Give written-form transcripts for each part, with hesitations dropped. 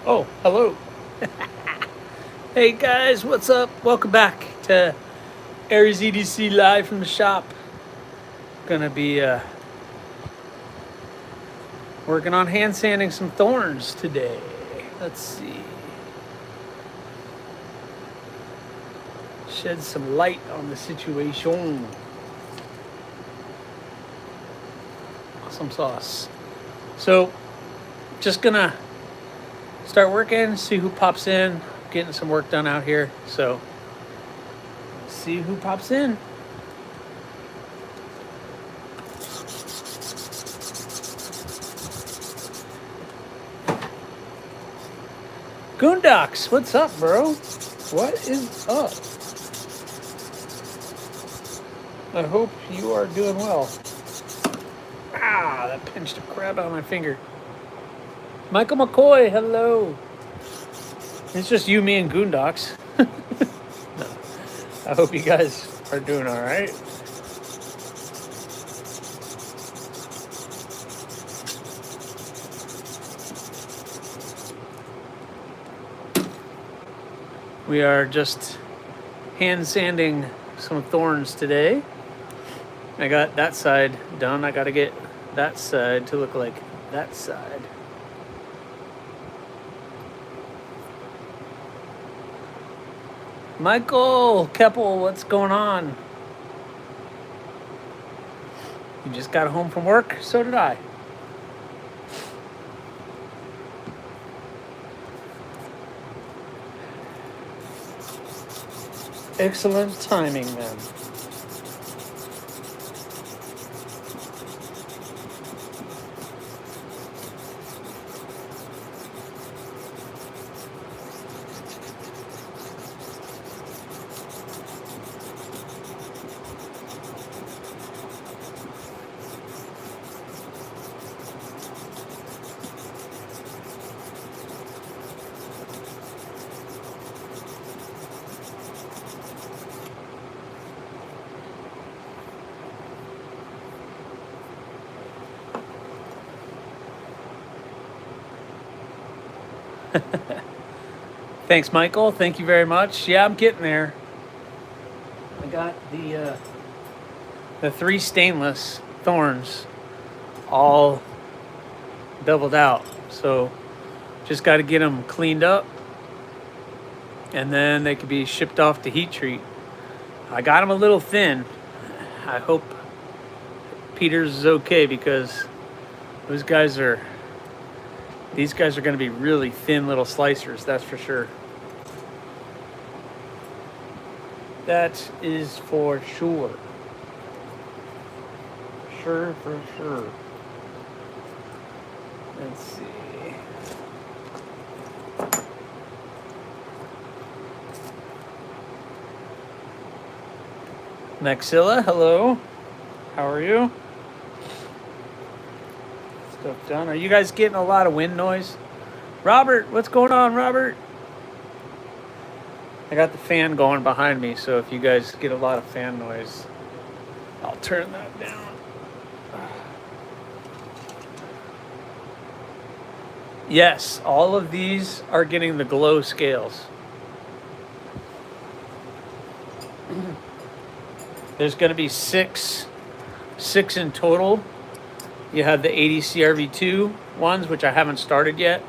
Oh, hello. Hey guys, what's up? Welcome back to AriesEDC live from the shop. Gonna be working on hand sanding some thorns today. Let's see. Shed some light on the situation. Awesome sauce. So, just gonna start working, see who pops in. Getting some work done out here, so let's see who pops in. Goondocks, what's up, bro? What is up? I hope you are doing well. Ah, that pinched the crap out of my finger. Michael McCoy, hello. It's just you, me, and Goondocks. No, I hope you guys are doing all right. We are just hand sanding some thorns today. I got that side done. I got to get that side to look like that side. Michael Keppel, what's going on? You just got home from work? So did I. Excellent timing, man. Thanks, Michael. Thank you very much. Yeah, I'm getting there. I got the 3 stainless thorns all beveled out. So just got to get them cleaned up, and then they could be shipped off to heat treat. I got them a little thin. I hope Peter's is okay, because these guys are going to be really thin little slicers, that's for sure. That is for sure. For sure. Let's see. Maxilla, hello. How are you? Stuff done. Are you guys getting a lot of wind noise? Robert, what's going on, Robert? I got the fan going behind me, so if you guys get a lot of fan noise, I'll turn that down. Yes, all of these are getting the glow scales. There's going to be six in total. You have the 80 CRV2 ones, which I haven't started yet.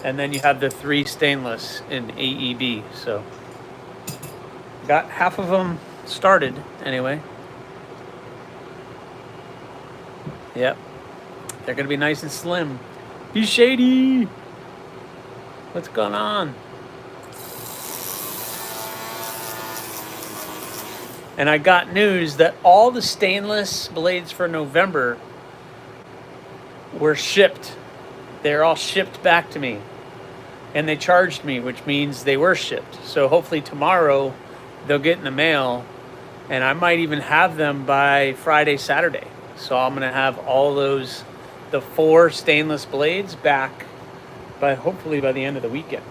And then you have the 3 stainless in AEB. So got half of them started anyway. Yep. They're going to be nice and slim. Be shady. What's going on? And I got news that all the stainless blades for November were shipped. They're all shipped back to me. And they charged me, which means they were shipped. So hopefully tomorrow they'll get in the mail, and I might even have them by Friday, Saturday. So I'm going to have all those, the 4 stainless blades back hopefully by the end of the weekend.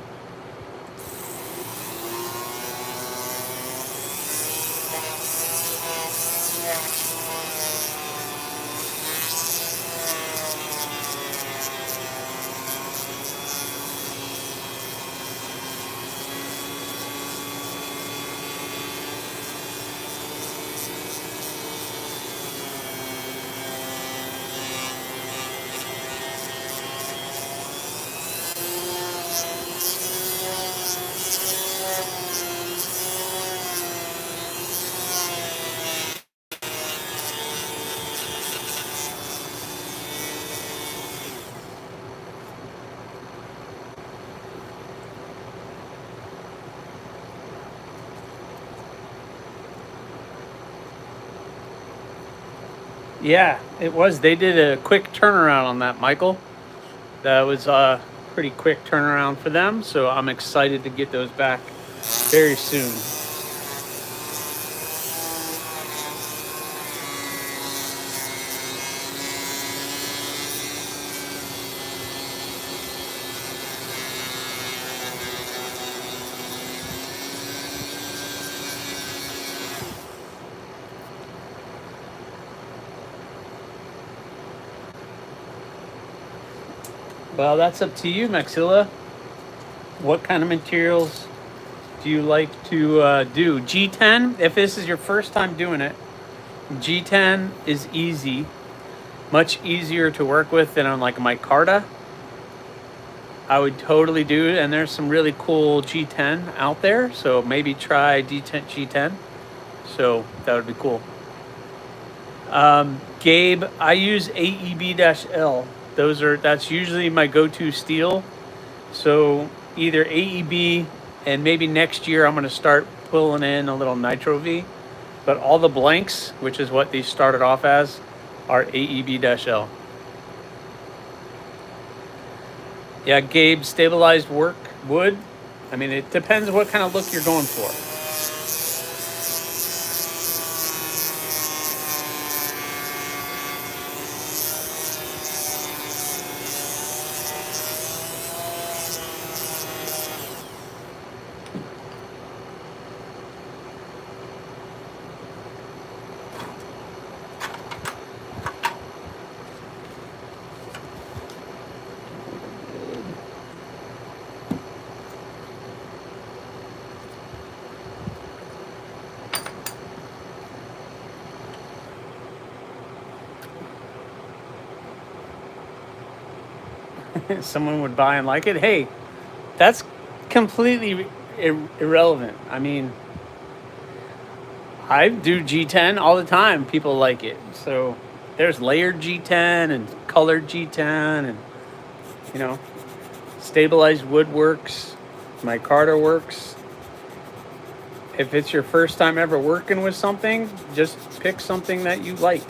Yeah, it was. They did a quick turnaround on that, Michael. That was a pretty quick turnaround for them, so I'm excited to get those back very soon. Well, that's up to you, Maxilla. What kind of materials do you like to do? G10, if this is your first time doing it, G10 is easy, much easier to work with than on like a micarta. I would totally do it, and there's some really cool G10 out there, so maybe try G10. So that would be cool. Gabe, I use AEB-L. That's usually my go-to steel. So either AEB, and maybe next year I'm going to start pulling in a little Nitro V. But all the blanks, which is what these started off as, are AEB-L. Yeah, Gabe, stabilized wood. I mean, it depends what kind of look you're going for. Someone would buy and like it. Hey, that's completely irrelevant. I mean, I do G10 all the time. People like it. So there's layered G10 and colored G10 and, you know, stabilized wood works. Micarta works. If it's your first time ever working with something, just pick something that you like.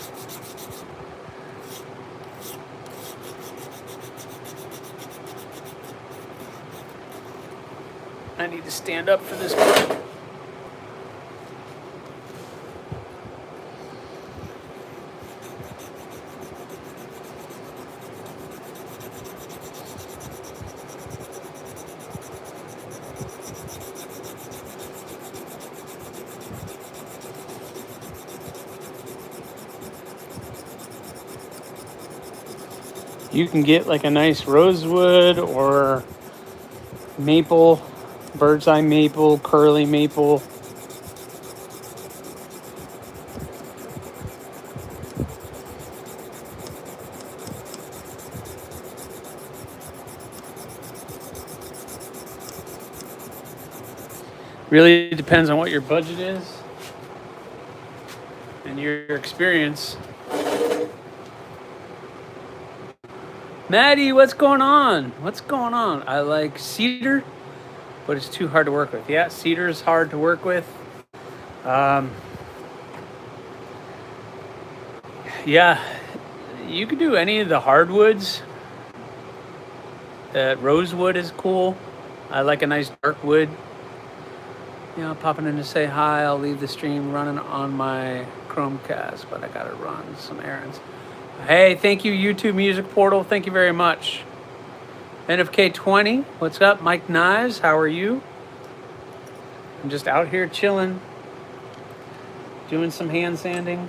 I need to stand up for this one. You can get like a nice rosewood or maple, bird's eye maple, curly maple. Really depends on what your budget is and your experience. Maddie, what's going on? What's going on? I like cedar, but it's too hard to work with. Yeah, cedar is hard to work with. Yeah, you could do any of the hardwoods. Rosewood is cool. I like a nice dark wood. You know, popping in to say hi. I'll leave the stream running on my Chromecast, but I gotta run some errands. Hey, thank you, YouTube Music Portal. Thank you very much. NFK20, what's up? Mike Knives, how are you? I'm just out here chilling, doing some hand sanding.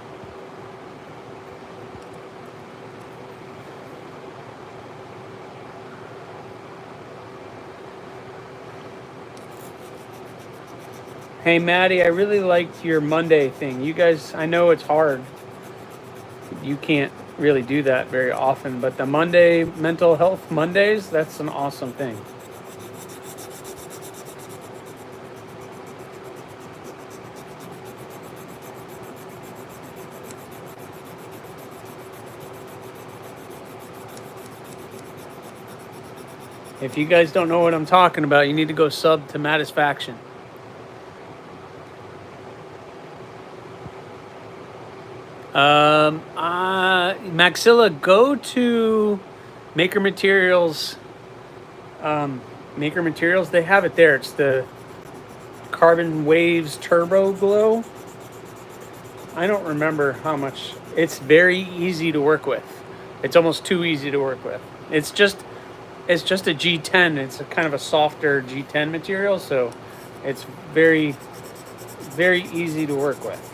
Hey, Maddie, I really liked your Monday thing. You guys, I know it's hard. You can't really do that very often, but the Monday mental health Mondays, that's an awesome thing. If you guys don't know what I'm talking about, you need to go sub to Mattisfaction. Maxilla, go to Maker Materials. Maker Materials, they have it there. It's the Carbon Waves Turbo Glow. I don't remember how much. It's very easy to work with. It's almost too easy to work with. It's just a G10. It's a kind of a softer G10 material, so it's very, very easy to work with.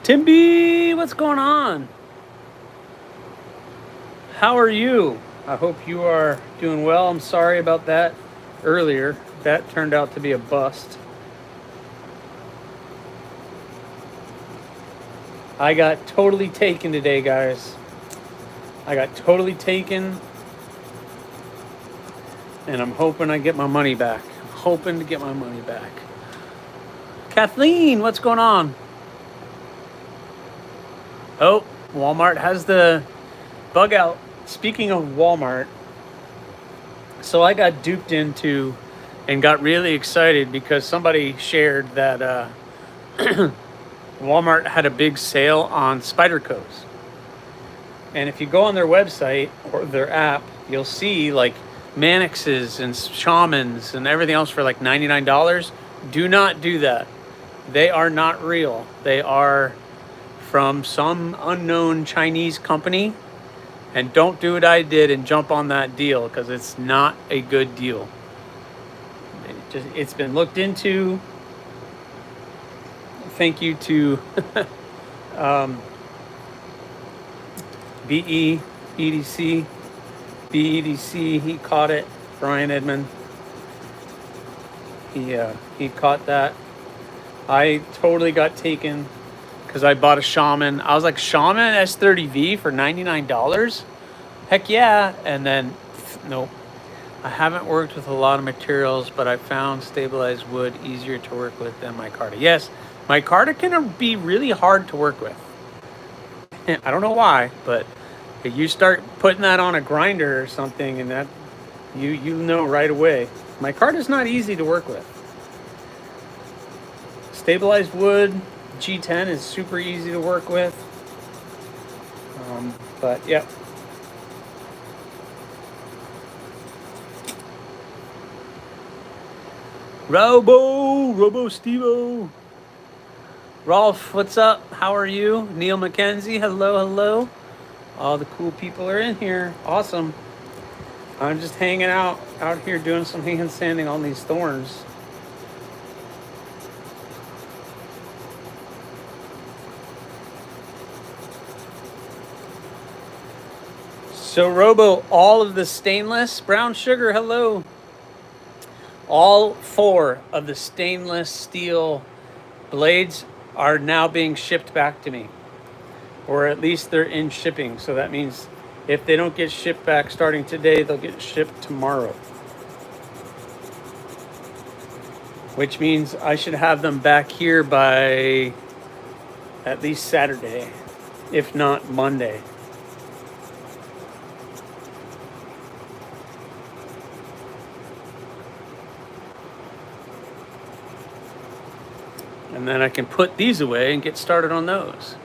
Timby, what's going on? How are you? I hope you are doing well. I'm sorry about that earlier. That turned out to be a bust. I got totally taken today, guys. I got totally taken. And I'm hoping I get my money back. I'm hoping to get my money back. Kathleen, what's going on? Oh, Walmart has the bug out. Speaking of Walmart, so I got duped into and got really excited because somebody shared that Walmart had a big sale on Spyderco's. And if you go on their website or their app, you'll see like Mannixes and Shamans and everything else for like $99. Do not do that. They are not real. They are from some unknown Chinese company. And don't do what I did and jump on that deal because it's not a good deal. It's been looked into. Thank you to BEDC. BEDC, he caught it. Brian Edmond. He caught that. I totally got taken because I bought a Shaman. I was like, Shaman S30V for $99? Heck yeah. And then, nope. I haven't worked with a lot of materials, but I found stabilized wood easier to work with than micarta. Yes, micarta can be really hard to work with. I don't know why, but if you start putting that on a grinder or something, and that you know right away. Micarta's not easy to work with. Stabilized wood, G10 is super easy to work with. But yeah. Robo Stevo. Rolf, what's up? How are you? Neil McKenzie, hello. All the cool people are in here. Awesome. I'm just hanging out here doing some hand sanding on these thorns. So Robo, all of the stainless brown sugar, hello. All 4 of the stainless steel blades are now being shipped back to me. Or at least they're in shipping. So that means if they don't get shipped back starting today, they'll get shipped tomorrow. Which means I should have them back here by at least Saturday, if not Monday. And then I can put these away and get started on those.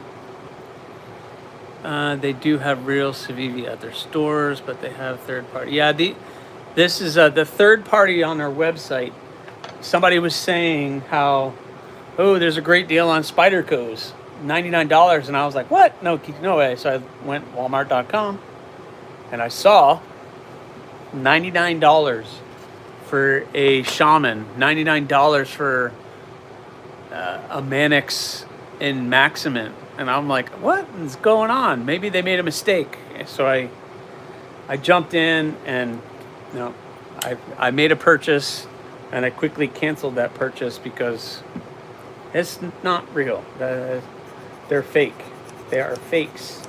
They do have real Civivi at their stores, but they have third party. Yeah, this is the third party on their website. Somebody was saying how, oh, there's a great deal on Spyderco's, $99. And I was like, what? No way. So I went Walmart.com and I saw $99 for a Shaman, $99 for a Mannix in Maximum. And I'm like, what is going on? Maybe they made a mistake. So I jumped in and I made a purchase and I quickly canceled that purchase because it's not real. They're fake. They are fakes.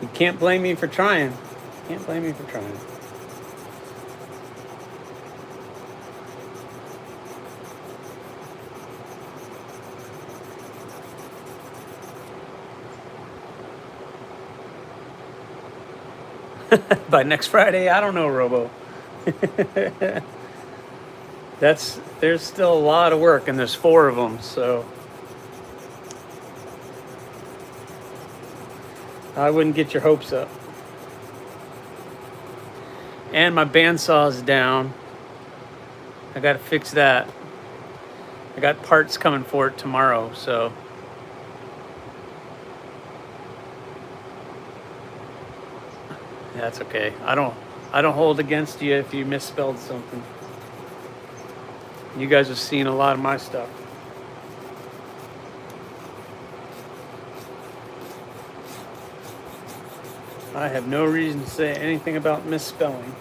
You can't blame me for trying. Can't blame me for trying. By next Friday, I don't know, Robo. There's still a lot of work, and there's 4 of them, so I wouldn't get your hopes up. And my bandsaw is down. I got to fix that. I got parts coming for it tomorrow, so that's okay. I don't hold against you if you misspelled something. You guys have seen a lot of my stuff. I have no reason to say anything about misspelling.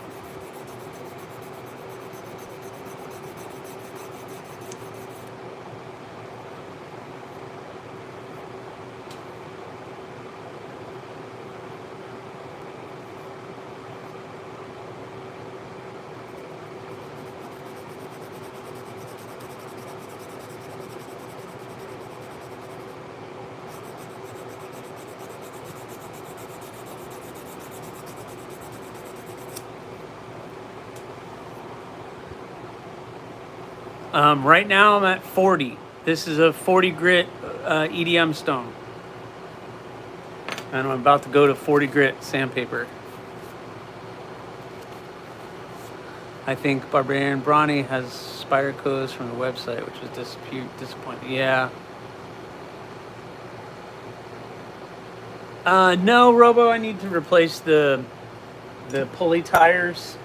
Right now I'm at 40. This is a 40 grit EDM stone. And I'm about to go to 40 grit sandpaper. I think Barbarian Brawny has Spyderco's from the website, which is disappointing. Yeah. No, Robo, I need to replace the pulley tires.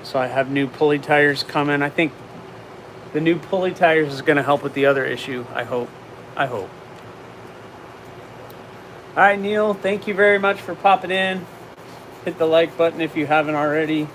So I have new pulley tires coming. I think the new pulley tires is going to help with the other issue. I hope. All right, Neil, thank you very much for popping in. Hit the like button if you haven't already.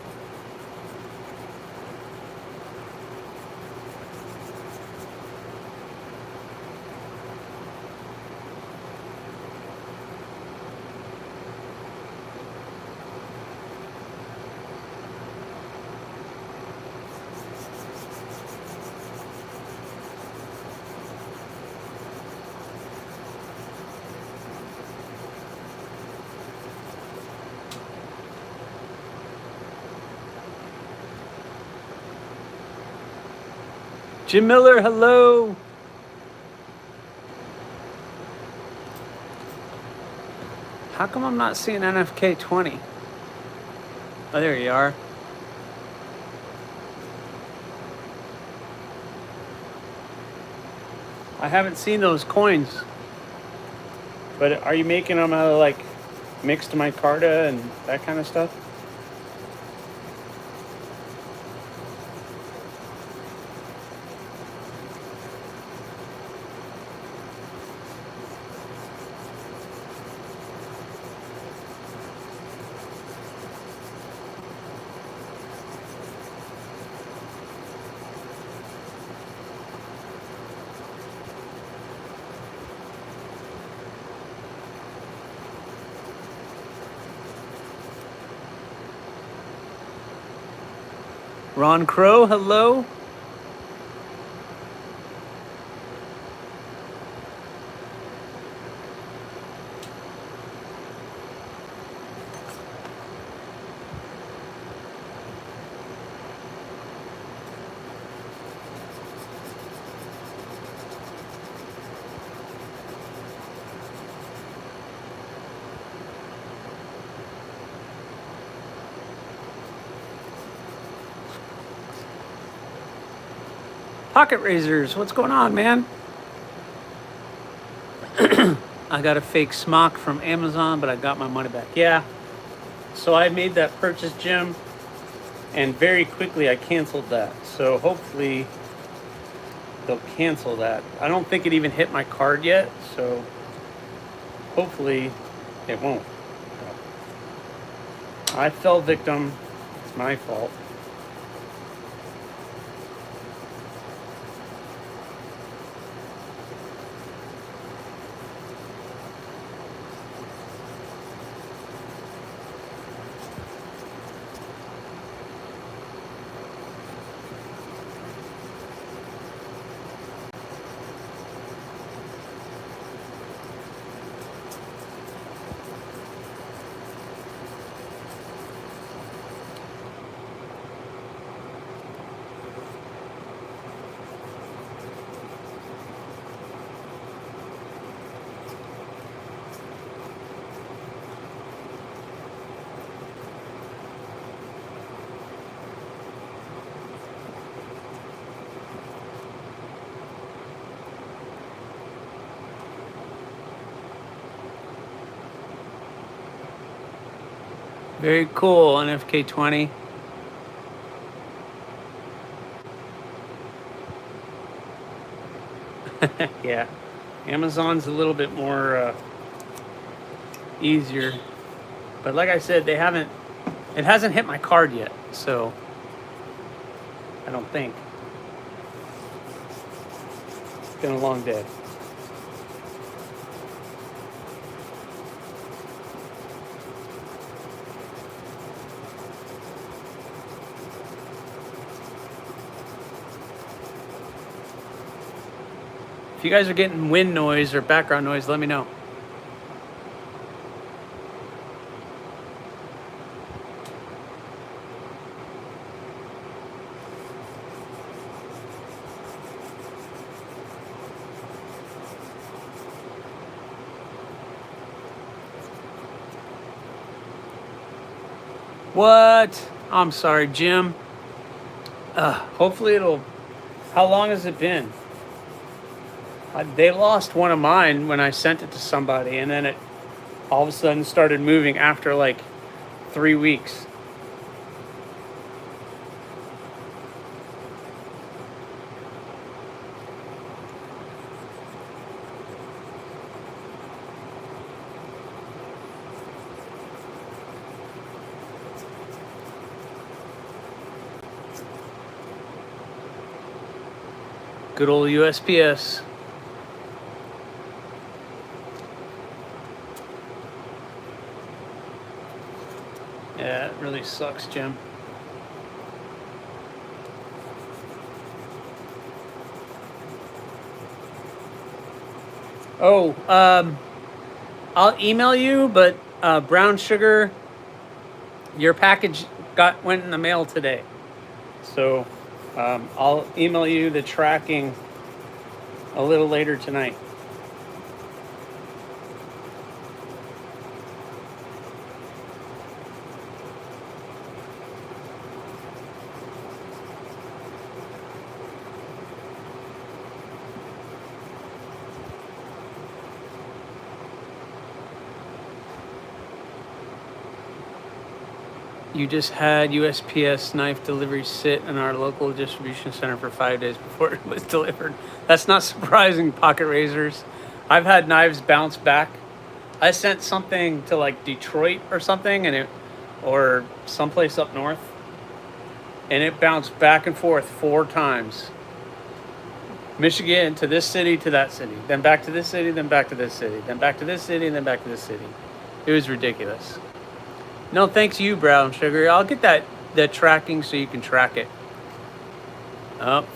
Jim Miller, hello. How come I'm not seeing NFK 20? Oh, there you are. I haven't seen those coins. But are you making them out of like mixed micarta and that kind of stuff? Ron Crow, hello. Pocket razors, what's going on, man? I got a fake smock from Amazon, but I got my money back. Yeah. So I made that purchase, Jim, and very quickly I canceled that. So hopefully they'll cancel that. I don't think it even hit my card yet, so hopefully it won't. I fell victim. It's my fault. Very cool on FK20. Yeah, Amazon's a little bit more easier, but like I said, it hasn't hit my card yet, so I don't think. It's been a long day. If you guys are getting wind noise or background noise, let me know. What? I'm sorry, Jim. Hopefully how long has it been? They lost one of mine when I sent it to somebody, and then it all of a sudden started moving after like 3 weeks. Good old USPS. Yeah, it really sucks, Jim. Oh, I'll email you, but brown sugar, your package went in the mail today. So I'll email you the tracking a little later tonight. You just had USPS knife delivery sit in our local distribution center for 5 days before it was delivered. That's not surprising, pocket razors. I've had knives bounce back. I sent something to like Detroit or something, or someplace up north, and it bounced back and forth 4 times. Michigan to this city to that city, then back to this city, then back to this city, then back to this city, and then back to this city. It was ridiculous. No, thanks you, brown sugar. I'll get the tracking so you can track it.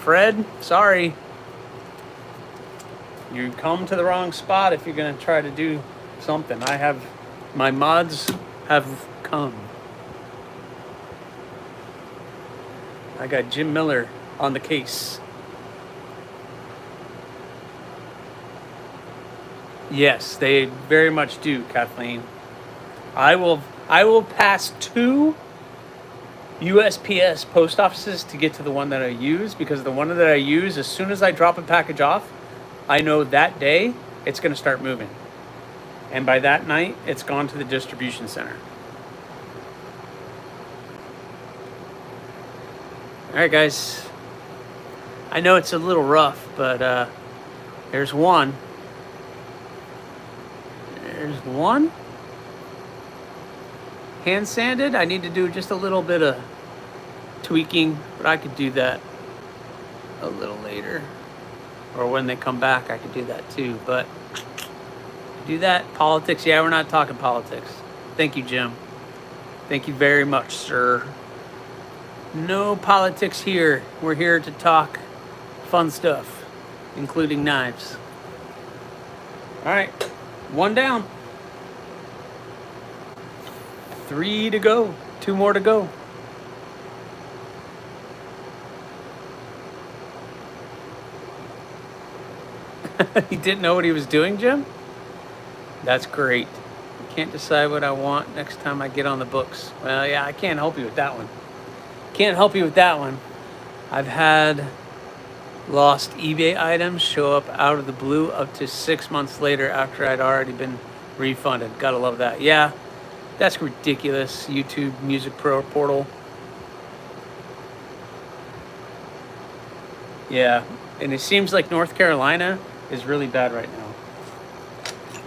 Fred, sorry. You come to the wrong spot if you're gonna try to do something. My mods have come. I got Jim Miller on the case. Yes, they very much do, Kathleen. I will pass 2 USPS post offices to get to the one that I use, because the one that I use, as soon as I drop a package off, I know that day it's going to start moving. And by that night, it's gone to the distribution center. All right, guys. I know it's a little rough, but there's one. There's one. Hand sanded. I need to do just a little bit of tweaking, but I could do that a little later, or when they come back I could do that too. But do that politics, yeah, we're not talking politics. Thank you, Jim. Thank you very much, sir. No politics here. We're here to talk fun stuff, including knives. All right, 1 down. 3 to go. 2 more to go. He didn't know what he was doing, Jim? That's great. I can't decide what I want next time I get on the books. Well, yeah, I can't help you with that one. Can't help you with that one. I've had lost eBay items show up out of the blue up to 6 months later after I'd already been refunded. Gotta love that. Yeah. That's ridiculous. YouTube Music Pro portal. Yeah, and it seems like North Carolina is really bad right now.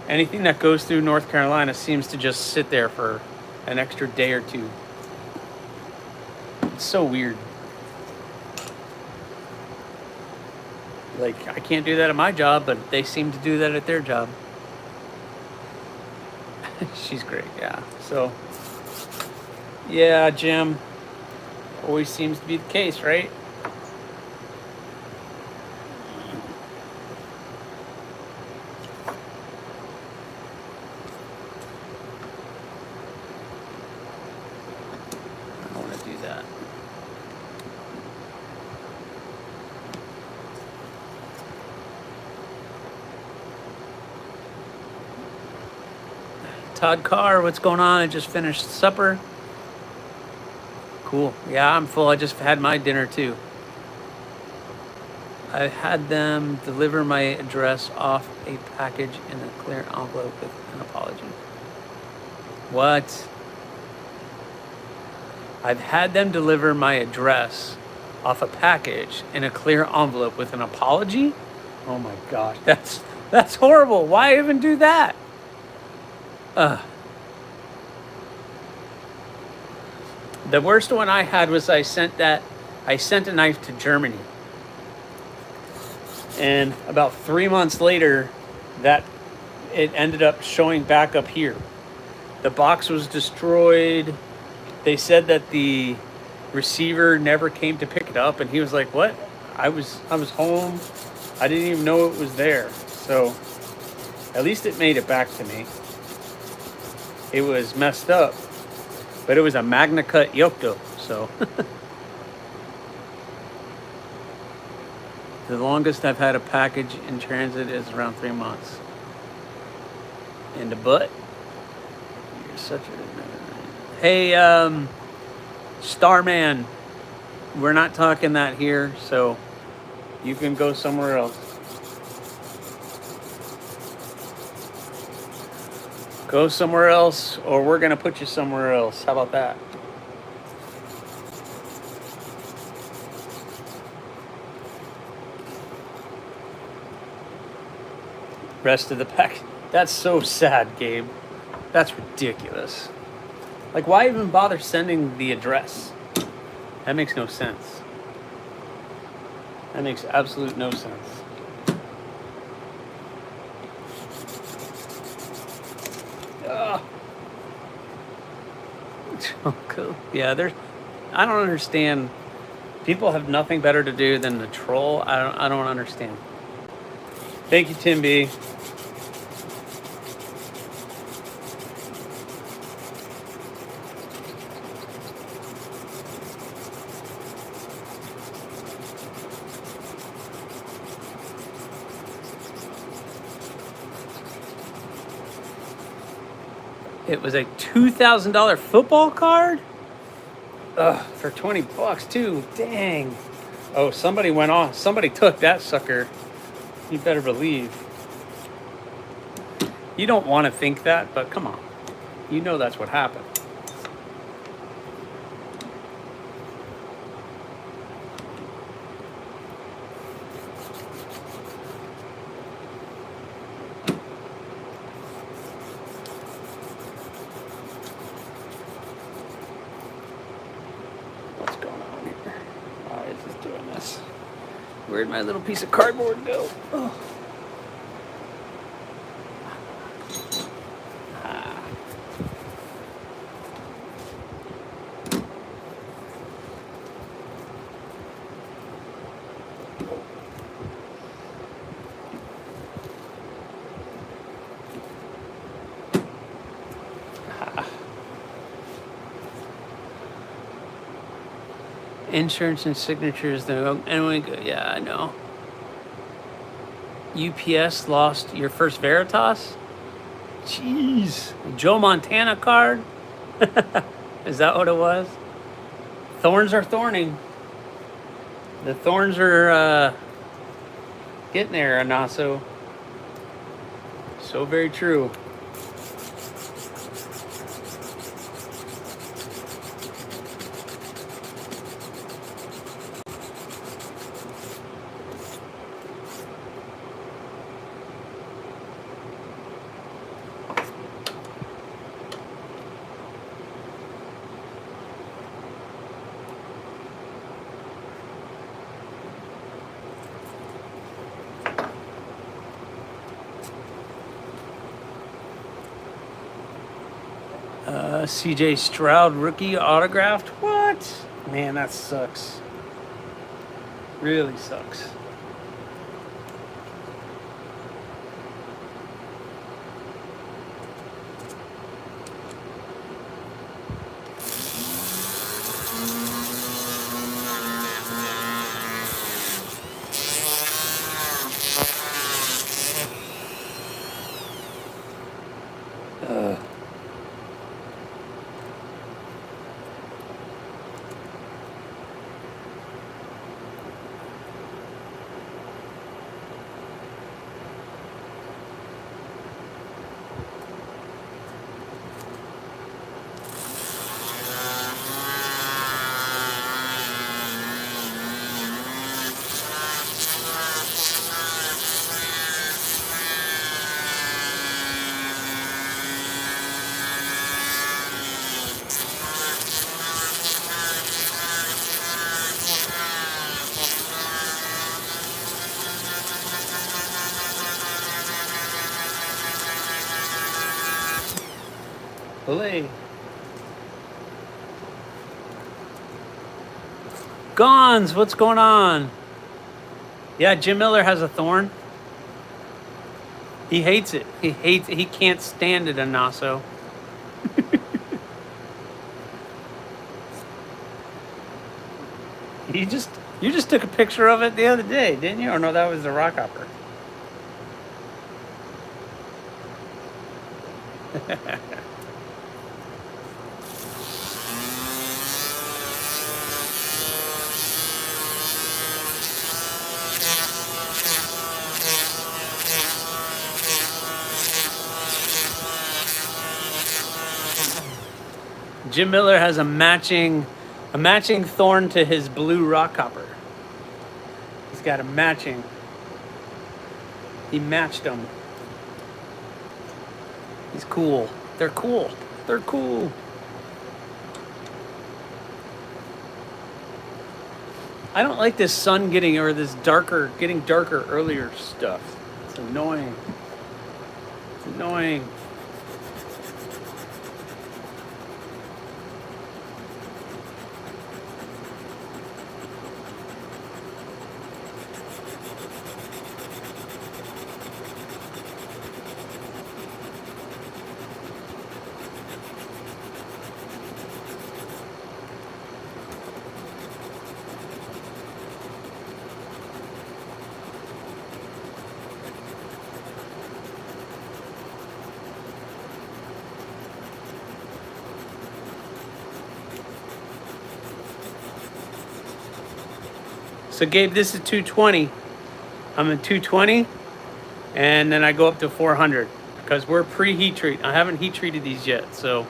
Anything that goes through North Carolina seems to just sit there for an extra day or two. It's so weird. Like, I can't do that at my job, but they seem to do that at their job. She's great, yeah. So, yeah, Jim. Always seems to be the case, right? I don't want to do that. Todd Carr, what's going on? I just finished supper. Cool. Yeah, I'm full. I just had my dinner too. I had them deliver my address off a package in a clear envelope with an apology. What? I've had them deliver my address off a package in a clear envelope with an apology? Oh my gosh, that's horrible. Why even do that? The worst one I had was I sent a knife to Germany. And about 3 months later, that it ended up showing back up here. The box was destroyed. They said that the receiver never came to pick it up, and he was like, "What? I was home. I didn't even know it was there." So at least it made it back to me. It was messed up, but it was a Magna Cut Yokto, so. The longest I've had a package in transit is around 3 months. In the butt. You're such a... Hey, Starman. We're not talking that here, so you can go somewhere else. Go somewhere else, or we're going to put you somewhere else. How about that? Rest of the pack. That's so sad, Gabe. That's ridiculous. Like, why even bother sending the address? That makes no sense. That makes absolute no sense. Oh, cool. Yeah, I don't understand. People have nothing better to do than to troll. I don't understand. Thank you, Tim B. It was a $2,000 football card? Ugh, for 20 bucks too. Dang. Oh, somebody went off. Somebody took that sucker. You better believe. You don't want to think that, but come on. You know that's what happened. What's going on here? Why is this doing this? Where'd my little piece of cardboard go? Oh. Insurance and signatures, though. And we go, yeah, I know. UPS lost your first Veritas? Jeez. Joe Montana card? Is that what it was? Thorns are thorning. The thorns are getting there, Anaso. So very true. CJ Stroud rookie autographed. What? Man, that sucks. Really sucks. Olay. Gons, what's going on? Yeah, Jim Miller has a thorn. He hates it. He can't stand it, Anaso. You just took a picture of it the other day, didn't you? Or no, that was the rock hopper. Jim Miller has a matching thorn to his blue rock hopper. He's got a matching. He matched them. He's cool. They're cool. They're cool. I don't like this sun getting darker earlier stuff. It's annoying. It's annoying. So Gabe, this is 220. I'm at 220, and then I go up to 400 because we're pre-heat treat. I haven't heat treated these yet, so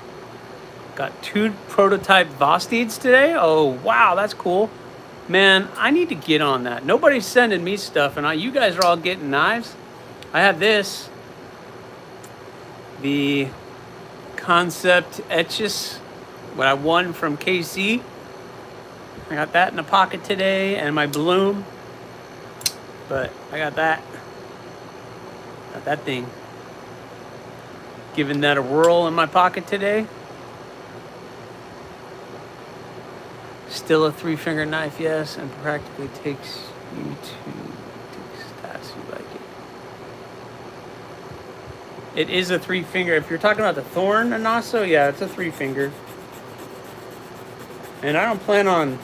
got 2 prototype Vostids today. Oh wow, that's cool, man. I need to get on that. Nobody's sending me stuff, and you guys are all getting knives. I have this, the Concept Etches, what I won from KC. I got that in the pocket today, and my bloom. But I got that. Got that thing. Giving that a whirl in my pocket today. Still a 3-finger knife, yes, and practically takes you to stats you like it. It is a 3-finger. If you're talking about the thorn, Anaso, yeah, it's a 3-finger. And I don't plan on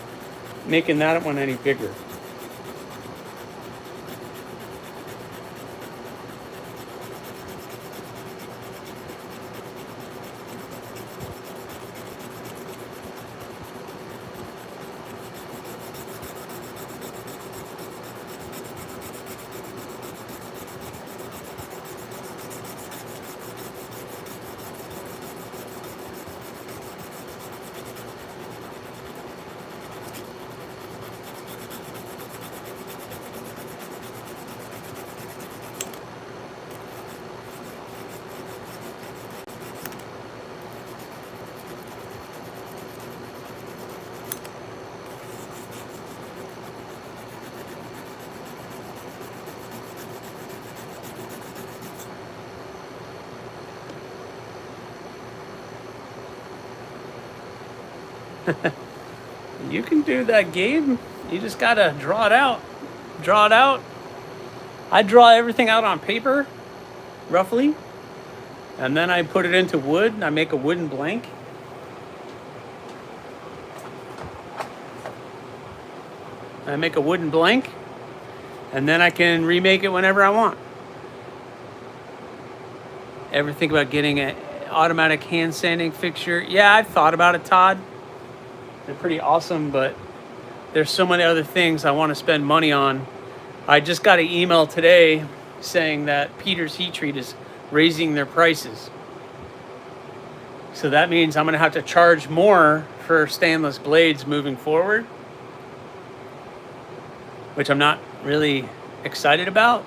making that one any bigger. You can do that, Gabe. You just gotta draw it out. Draw it out. I draw everything out on paper, roughly, and then I put it into wood, and I make a wooden blank. I make a wooden blank, and then I can remake it whenever I want. Ever think about getting an automatic hand sanding fixture? Yeah, I've thought about it, Todd. They're pretty awesome, but there's so many other things I want to spend money on. I just got an email today saying that Peter's Heat Treat is raising their prices. So that means I'm going to have to charge more for stainless blades moving forward, which I'm not really excited about.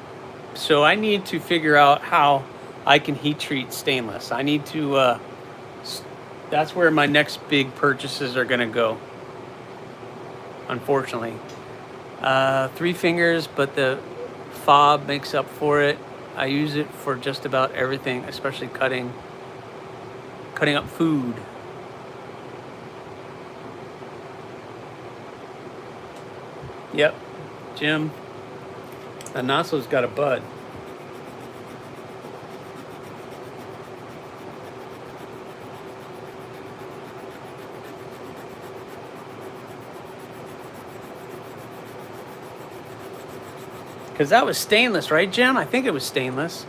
So I need to figure out how I can heat treat stainless. I need to, that's where my next big purchases are going to go, unfortunately. 3 fingers, but the fob makes up for it. I use it for just about everything, especially cutting up food. Yep, Jim. Anasso's got a bud. Because that was stainless, right, Jim? I think it was stainless.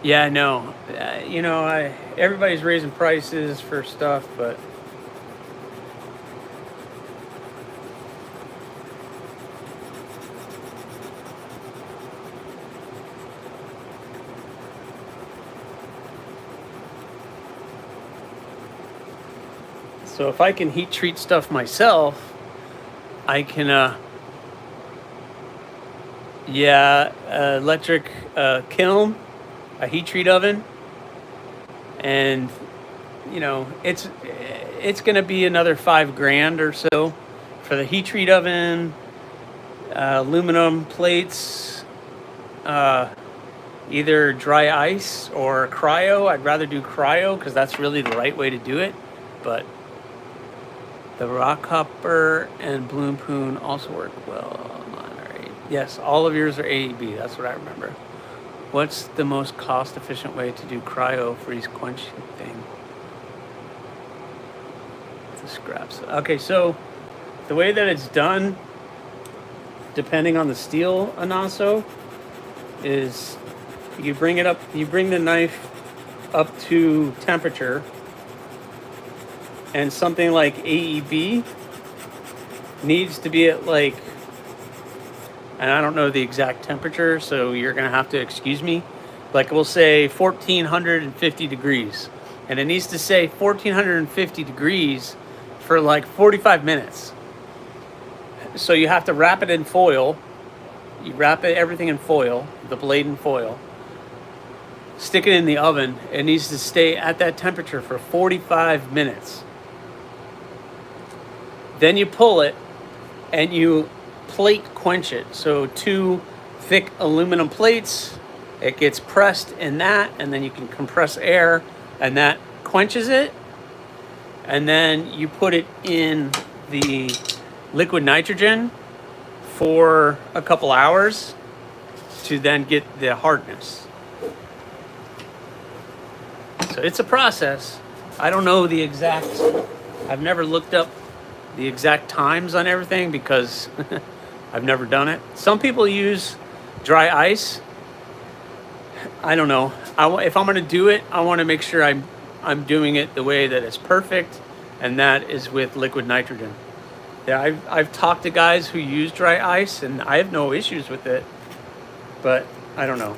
Yeah, no. You know, everybody's raising prices for stuff, but so if I can heat treat stuff myself, I can electric kiln, a heat treat oven, and you know, it's gonna be another $5,000 or so for the heat treat oven, aluminum plates, either dry ice or cryo. I'd rather do cryo because that's really the right way to do it, but the rock copper and bloom poon also work well. Yes, all of yours are AEB. That's what I remember. What's the most cost-efficient way to do cryo freeze quenching thing? The scraps. Okay, so the way that it's done, depending on the steel, Anasso, is you bring it up. You bring the knife up to temperature, and something like AEB needs to be at like, and I don't know the exact temperature, so you're gonna have to excuse me. Like we'll say 1450 degrees. And it needs to say 1450 degrees for like 45 minutes. So you have to wrap it in foil. You wrap everything in foil, the blade in foil. Stick it in the oven. It needs to stay at that temperature for 45 minutes. Then you pull it and you plate quench it. So 2 thick aluminum plates, it gets pressed in that, and then you can compress air and that quenches it. And then you put it in the liquid nitrogen for a couple hours to then get the hardness. So it's a process. I don't know the exact, I've never looked up the exact times on everything because I've never done it. Some people use dry ice. I don't know. If I'm going to do it, I want to make sure I'm doing it the way that it's perfect, and that is with liquid nitrogen. Yeah, I've talked to guys who use dry ice, and I have no issues with it. But I don't know.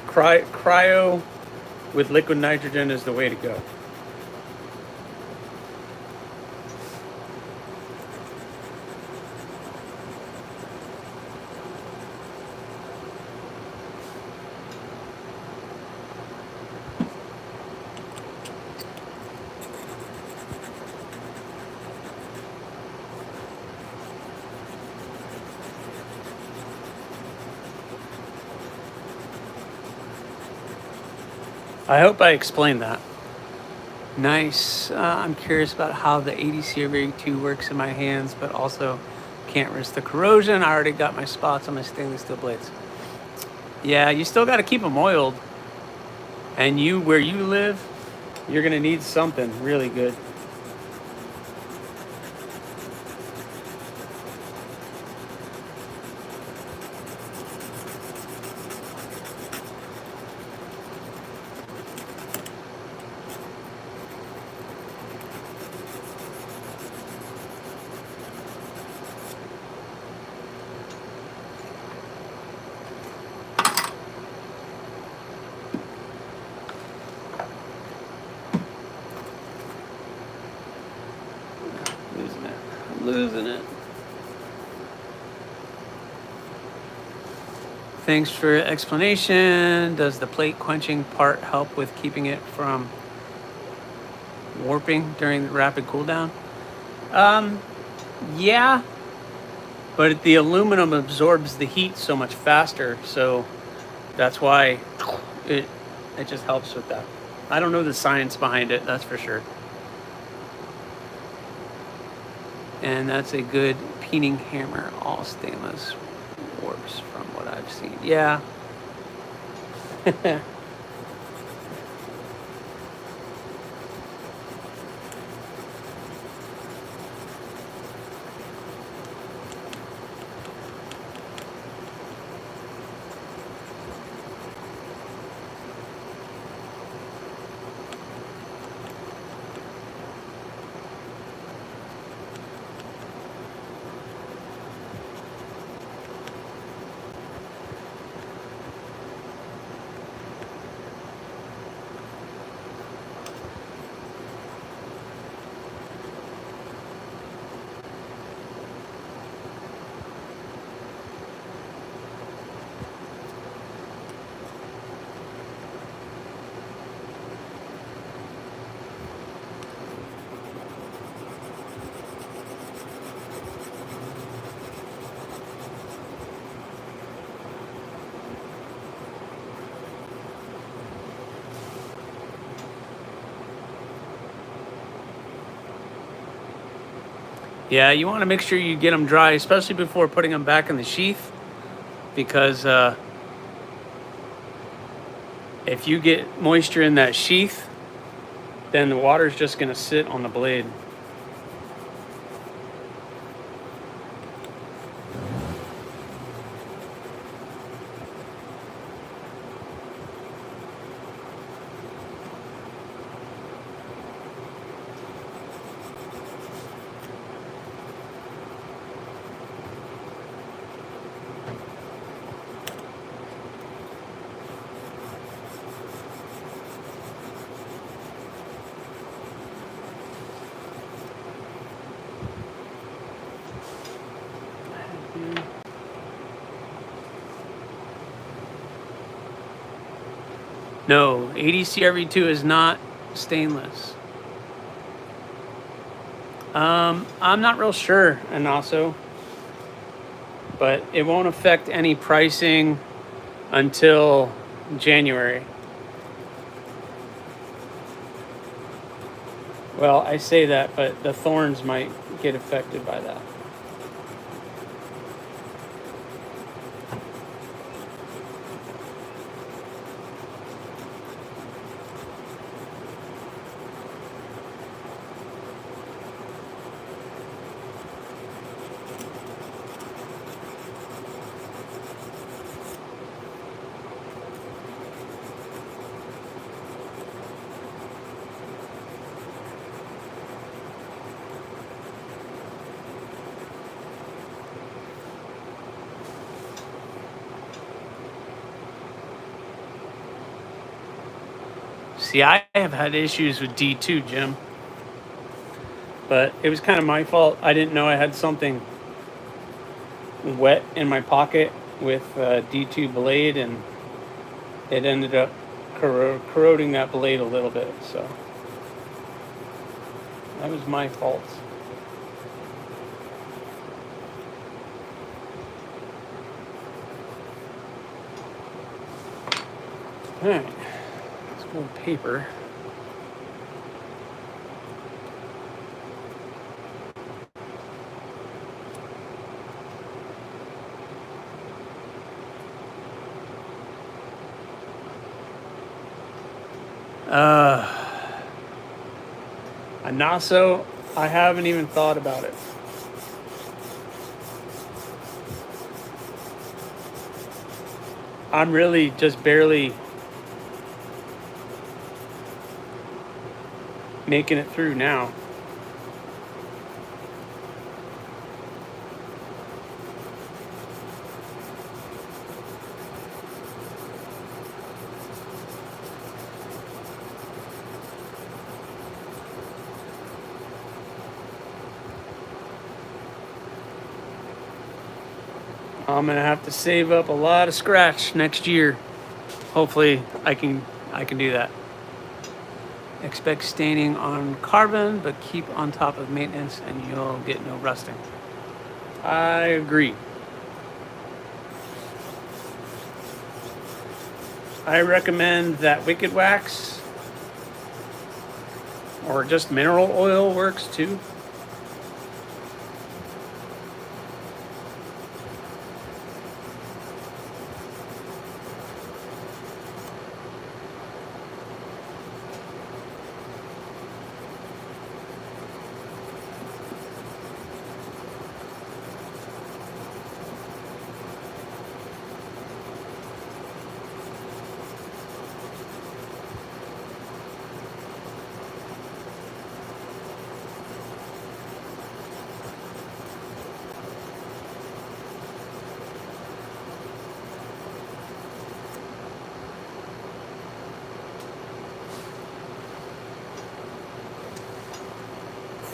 Cryo with liquid nitrogen is the way to go. I hope I explained that. Nice. I'm curious about how the AriesEDC works in my hands, but also can't risk the corrosion. I already got my spots on my stainless steel blades. Yeah, you still got to keep them oiled. And you, where you live, you're going to need something really good. Losing it. Thanks for explanation. Does the plate quenching part help with keeping it from warping during the rapid cooldown? Yeah, but the aluminum absorbs the heat so much faster, so that's why it just helps with that. I don't know the science behind it, that's for sure. And that's a good peening hammer, all stainless warps from what I've seen. Yeah. Yeah, you want to make sure you get them dry, especially before putting them back in the sheath, because if you get moisture in that sheath, then the water's just going to sit on the blade. No, AriesEDC is not stainless. I'm not real sure, and also, but it won't affect any pricing until January. Well, I say that, but the thorns might get affected by that. See, I have had issues with D2, Jim. But it was kind of my fault. I didn't know I had something wet in my pocket with D2 blade, and it ended up corroding that blade a little bit. So that was my fault. All right, let's go with paper. And also, I haven't even thought about it. I'm really just barely making it through now. I'm gonna have to save up a lot of scratch next year. Hopefully I can do that. Expect staining on carbon, but keep on top of maintenance and you'll get no rusting. I agree. I recommend that Wicked Wax or just mineral oil works too.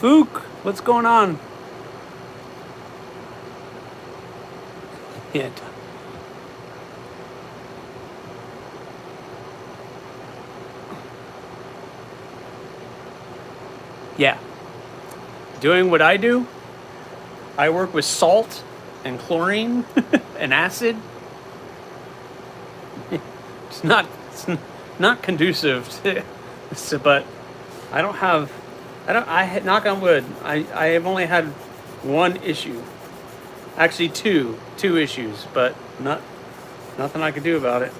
Fook, what's going on? Yeah. Yeah. Doing what I do, I work with salt and chlorine and acid. It's not conducive to, but I knock on wood. I have only had one issue. Actually two issues, but nothing I could do about it.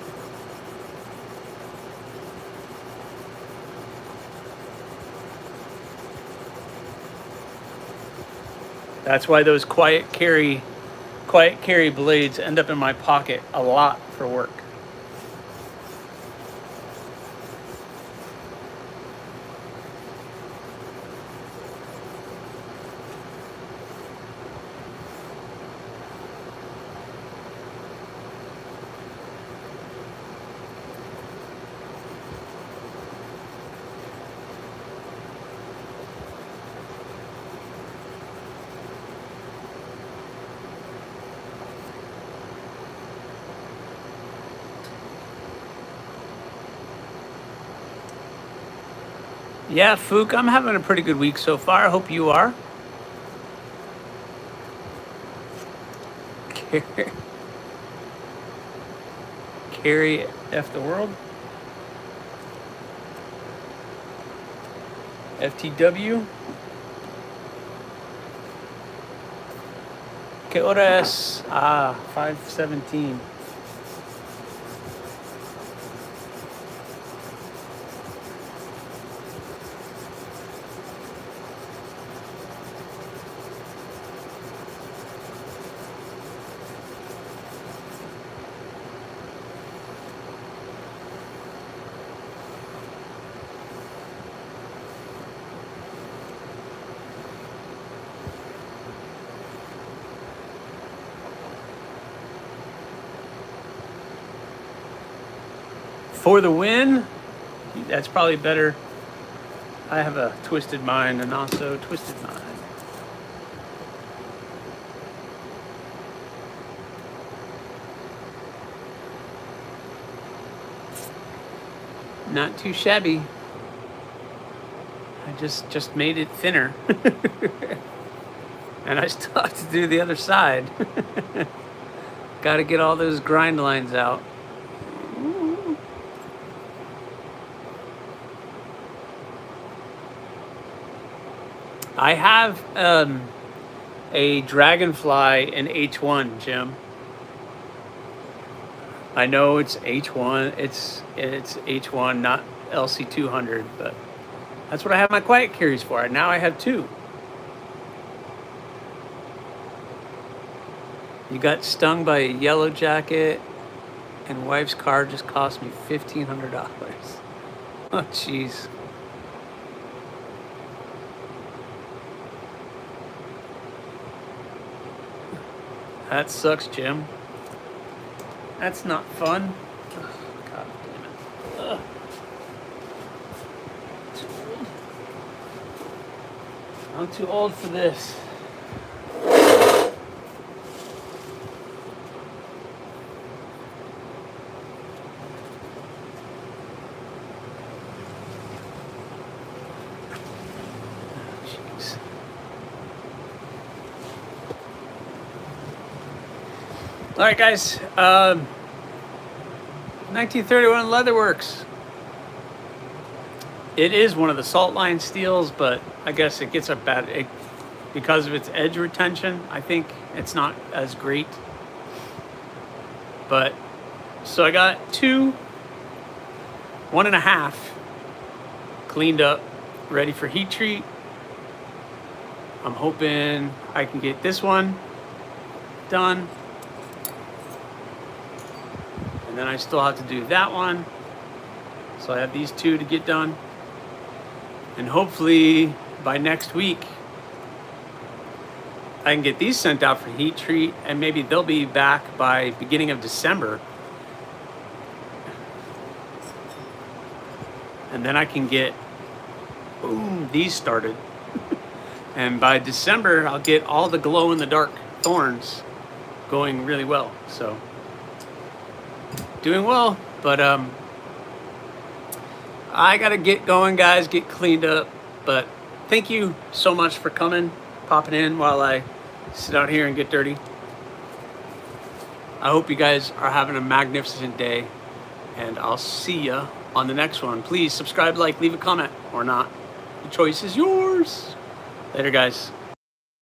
That's why those quiet carry blades end up in my pocket a lot for work. Yeah, Fook, I'm having a pretty good week so far. I hope you are. Carry F the world. FTW. Que hora es? 5:17. For the win, that's probably better. I have a twisted mind and also twisted mind. Not too shabby. I just made it thinner. And I still have to do the other side. Got to get all those grind lines out. I have a Dragonfly in H1, Jim. I know it's H1. It's H1, not LC200, but that's what I have my quiet carries for. Now I have 2. You got stung by a yellow jacket, and wife's car just cost me $1,500. Oh, jeez. That sucks, Jim. That's not fun. Ugh, God damn it. Ugh. Too old. I'm too old for this. Jeez. All right, guys. 1931 Leatherworks. It is one of the salt line steels, but I guess it gets a bad, because of its edge retention. I think it's not as great. But so I got 2, 1.5 cleaned up, ready for heat treat. I'm hoping I can get this one done. And then I still have to do that one. So I have these 2 to get done. And hopefully by next week, I can get these sent out for heat treat, and maybe they'll be back by beginning of December. And then I can get, boom, these started. And by December, I'll get all the glow-in-the-dark thorns going really well. So doing well, but I gotta get going, guys, get cleaned up. But thank you so much for coming, popping in while I sit out here and get dirty. I hope you guys are having a magnificent day, and I'll see ya on the next one. Please subscribe, like, leave a comment, or not. The choice is yours. Later, guys.